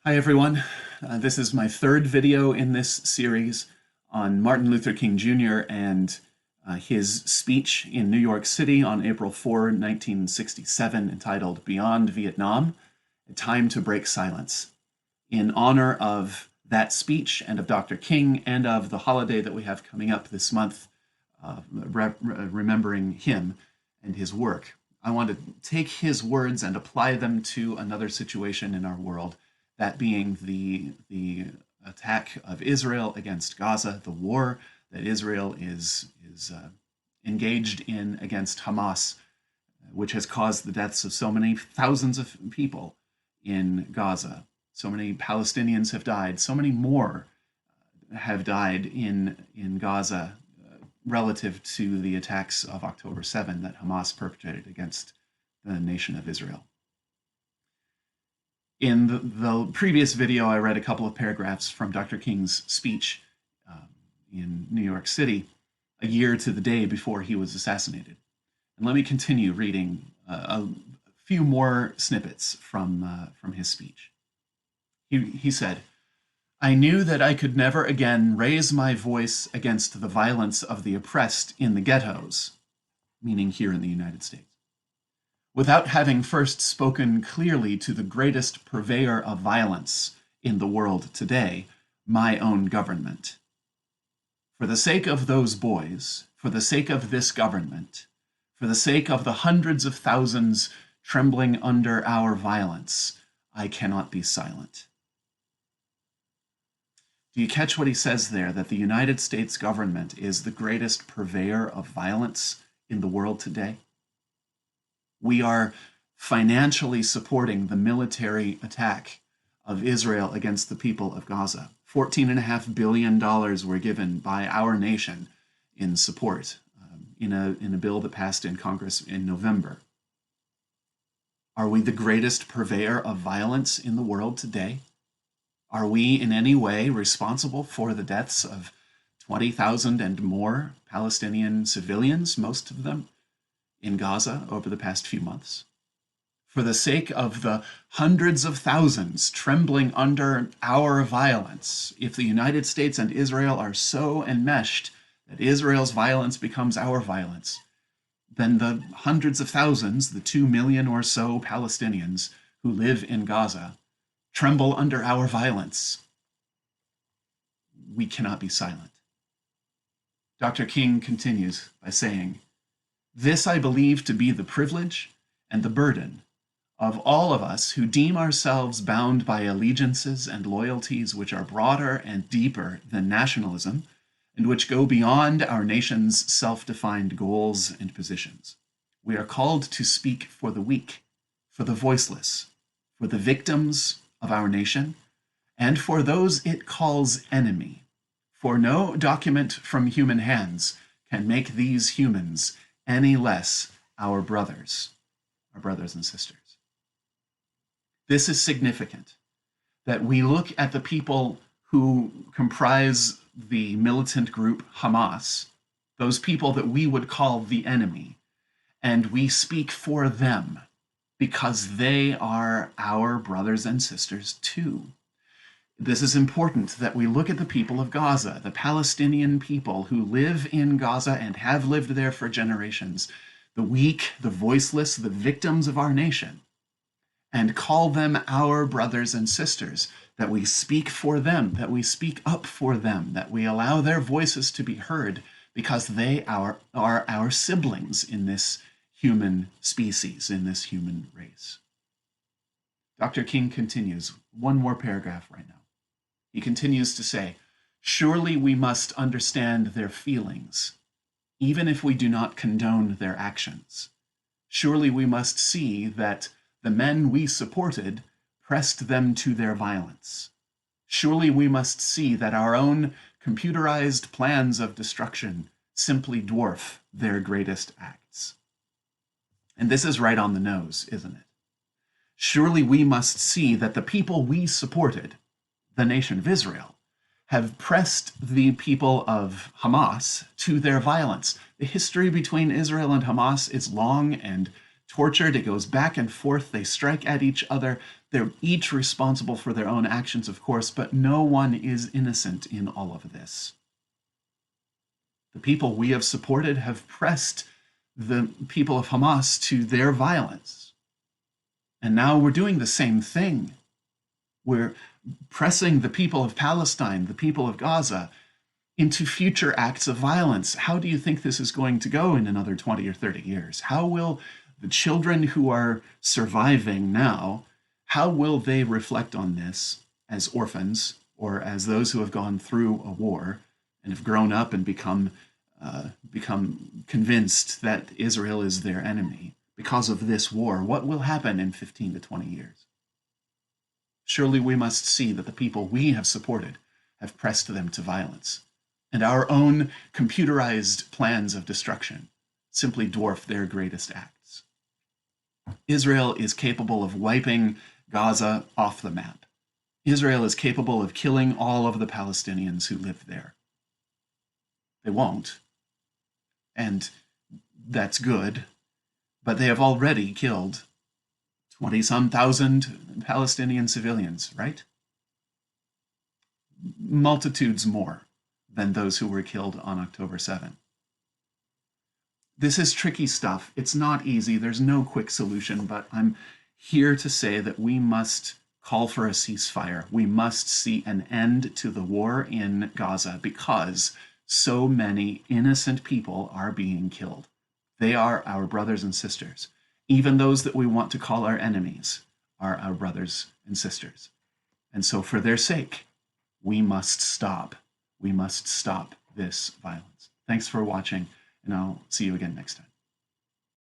Hi everyone. This is my third video in this series on Martin Luther King Jr. and his speech in New York City on April 4, 1967, entitled Beyond Vietnam, A Time to Break Silence. In honor of that speech and of Dr. King and of the holiday that we have coming up this month, remembering him and his work, I want to take his words and apply them to another situation in our world, that being the attack of Israel against Gaza, the war that Israel is engaged in against Hamas, which has caused the deaths of so many thousands of people in Gaza. So many Palestinians have died, so many more have died in Gaza relative to the attacks of October 7 that Hamas perpetrated against the nation of Israel. In the previous video, I read a couple of paragraphs from Dr. King's speech in New York City, a year to the day before he was assassinated. And let me continue reading a few more snippets from his speech. He said, "I knew that I could never again raise my voice against the violence of the oppressed in the ghettos," meaning here in the United States, "without having first spoken clearly to the greatest purveyor of violence in the world today, my own government. For the sake of those boys, for the sake of this government, for the sake of the hundreds of thousands trembling under our violence, I cannot be silent." Do you catch what he says there, that the United States government is the greatest purveyor of violence in the world today? We are financially supporting the military attack of Israel against the people of Gaza. $14.5 billion were given by our nation in support in a bill that passed in Congress in November. Are we the greatest purveyor of violence in the world today? Are we in any way responsible for the deaths of 20,000 and more Palestinian civilians, most of them in Gaza, over the past few months? For the sake of the hundreds of thousands trembling under our violence, if the United States and Israel are so enmeshed that Israel's violence becomes our violence, then the hundreds of thousands, the 2 million or so Palestinians who live in Gaza, tremble under our violence. We cannot be silent. Dr. King continues by saying, "This I believe to be the privilege and the burden of all of us who deem ourselves bound by allegiances and loyalties which are broader and deeper than nationalism, and which go beyond our nation's self-defined goals and positions. We are called to speak for the weak, for the voiceless, for the victims of our nation, and for those it calls enemy. For no document from human hands can make these humans any less our brothers and sisters." This is significant, that we look at the people who comprise the militant group Hamas, those people that we would call the enemy, and we speak for them, because they are our brothers and sisters too. This is important, that we look at the people of Gaza, the Palestinian people who live in Gaza and have lived there for generations, the weak, the voiceless, the victims of our nation, and call them our brothers and sisters, that we speak for them, that we speak up for them, that we allow their voices to be heard, because they are our siblings in this human species, in this human race. Dr. King continues, one more paragraph right now. He continues to say, "Surely we must understand their feelings, even if we do not condone their actions. Surely we must see that the men we supported pressed them to their violence. Surely we must see that our own computerized plans of destruction simply dwarf their greatest acts." And this is right on the nose, isn't it? Surely we must see that the people we supported, the nation of Israel, have pressed the people of Hamas to their violence. The history between Israel and Hamas is long and tortured. It goes back and forth. They strike at each other. They're each responsible for their own actions, of course, but no one is innocent in all of this. The people we have supported have pressed the people of Hamas to their violence. And now we're doing the same thing. We're pressing the people of Palestine, the people of Gaza, into future acts of violence. How do you think this is going to go in another 20 or 30 years? How will the children who are surviving now, how will they reflect on this as orphans or as those who have gone through a war and have grown up and become convinced that Israel is their enemy because of this war? What will happen in 15 to 20 years? Surely we must see that the people we have supported have pressed them to violence, and our own computerized plans of destruction simply dwarf their greatest acts. Israel is capable of wiping Gaza off the map. Israel is capable of killing all of the Palestinians who live there. They won't, and that's good, but they have already killed 20-some thousand Palestinian civilians, right? Multitudes more than those who were killed on October 7. This is tricky stuff. It's not easy. There's no quick solution, but I'm here to say that we must call for a ceasefire. We must see an end to the war in Gaza because so many innocent people are being killed. They are our brothers and sisters. Even those that we want to call our enemies are our brothers and sisters. And so for their sake, we must stop. We must stop this violence. Thanks for watching, and I'll see you again next time.